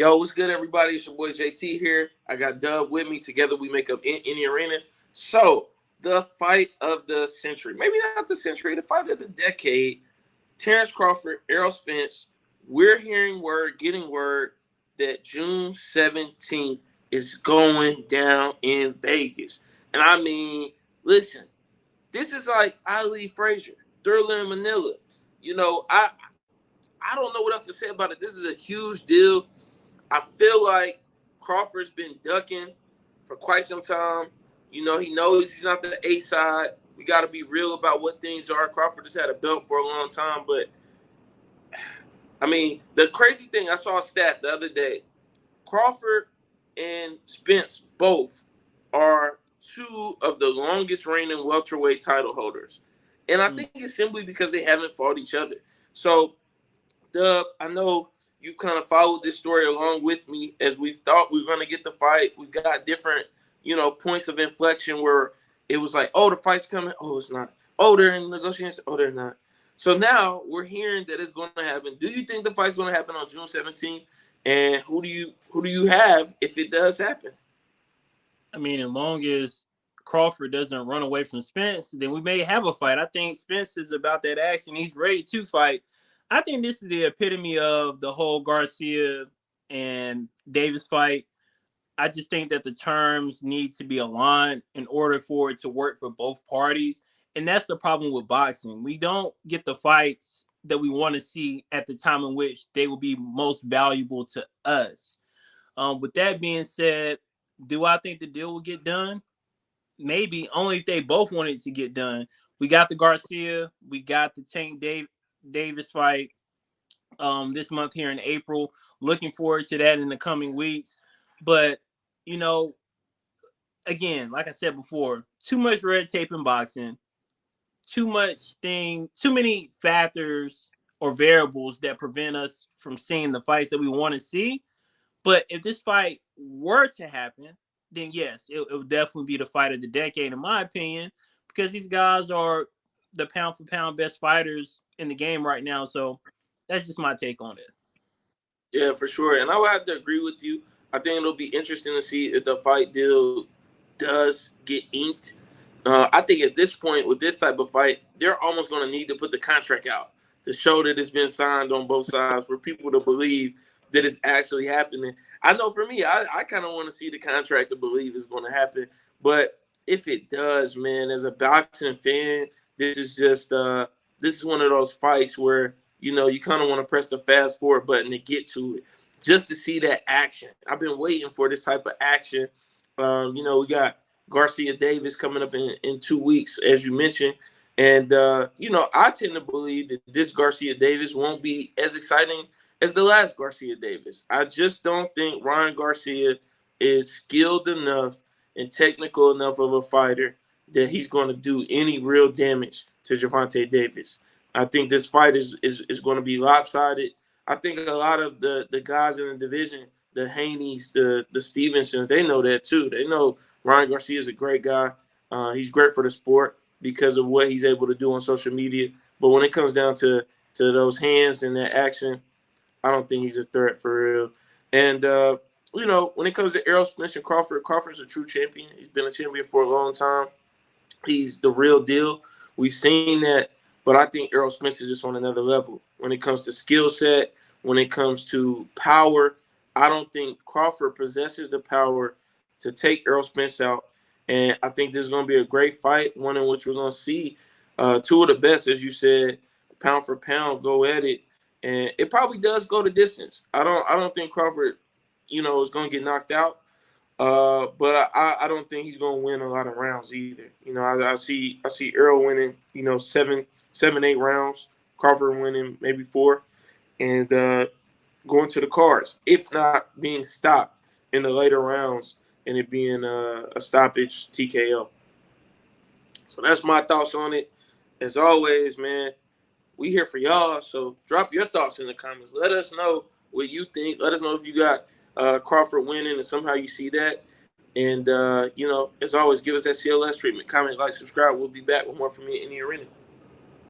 Yo, what's good, everybody? It's your boy JT here. I got Dub with me. Together, we make up in the arena. So, the fight of the century, maybe not the century, the fight of the decade. Terence Crawford, Errol Spence. We're hearing word, getting word that June 17th is going down in Vegas. And I mean, listen, this is like Ali Frazier, Thriller in Manila. You know, I don't know what else to say about it. This is a huge deal. I feel like Crawford's been ducking for quite some time. You know, he knows he's not the A side. We got to be real about what things are. Crawford has had a belt for a long time, but I mean, the crazy thing, I saw a stat the other day. Crawford and Spence both are two of the longest reigning welterweight title holders. And I think it's simply because they haven't fought each other. So, Dub, I know you've kind of followed this story along with me as we thought we were going to get the fight. We got different, points of inflection where it was like, oh, the fight's coming. Oh, it's not. Oh, they're in negotiations. Oh, they're not. So now we're hearing that it's going to happen. Do you think the fight's going to happen on June 17th? And who do you have if it does happen? I mean, as long as Crawford doesn't run away from Spence, then we may have a fight. I think Spence is about that action. He's ready to fight. I think this is the epitome of the whole Garcia and Davis fight. I just think that the terms need to be aligned in order for it to work for both parties. And that's the problem with boxing. We don't get the fights that we want to see at the time in which they will be most valuable to us. With that being said, do I think the deal will get done? Maybe, only if they both want it to get done. We got the Garcia, we got the Tank Davis fight this month here in April. Looking forward to that in the coming weeks. But, you know, again, like I said before, too much red tape in boxing, too many factors or variables that prevent us from seeing the fights that we want to see. But if this fight were to happen, then yes, it would definitely be the fight of the decade, in my opinion, because these guys are the pound for pound best fighters in the game right now. So that's just my take on it. Yeah, for sure. And I would have to agree with you. I think it'll be interesting to see if the fight deal does get inked. I think at this point, with this type of fight, they're almost going to need to put the contract out to show that it's been signed on both sides for people to believe that it's actually happening. I know for me, I kind of want to see the contract to believe it's going to happen. But if it does, man, as a boxing fan, this is one of those fights where you kind of want to press the fast forward button to get to it, just to see that action. I've been waiting for this type of action. We got Garcia Davis coming up in 2 weeks, as you mentioned. And, I tend to believe that this Garcia Davis won't be as exciting as the last Garcia Davis. I just don't think Ryan Garcia is skilled enough and technical enough of a fighter that he's going to do any real damage to Gervonta Davis. I think this fight is going to be lopsided. I think a lot of the guys in the division, the Haneys, the Stevensons, they know that too. They know Ryan Garcia is a great guy. He's great for the sport because of what he's able to do on social media. But when it comes down to those hands and that action, I don't think he's a threat for real. And when it comes to Errol Spence and Crawford's a true champion. He's been a champion for a long time. He's the real deal. We've seen that, but I think Errol Spence is just on another level. When it comes to skill set, when it comes to power, I don't think Crawford possesses the power to take Errol Spence out. And I think this is going to be a great fight, one in which we're going to see two of the best, as you said, pound for pound, go at it. And it probably does go the distance. I don't think Crawford, is going to get knocked out. But I don't think he's going to win a lot of rounds either. I see Errol winning, 7, 8 rounds. Crawford winning maybe 4, and going to the cards, if not being stopped in the later rounds and it being a stoppage TKO. So that's my thoughts on it. As always, man, we here for y'all. So drop your thoughts in the comments. Let us know what you think. Let us know if you got Crawford winning and somehow you see that. And, as always, give us that CLS treatment. Comment, like, subscribe. We'll be back with more from me in the arena.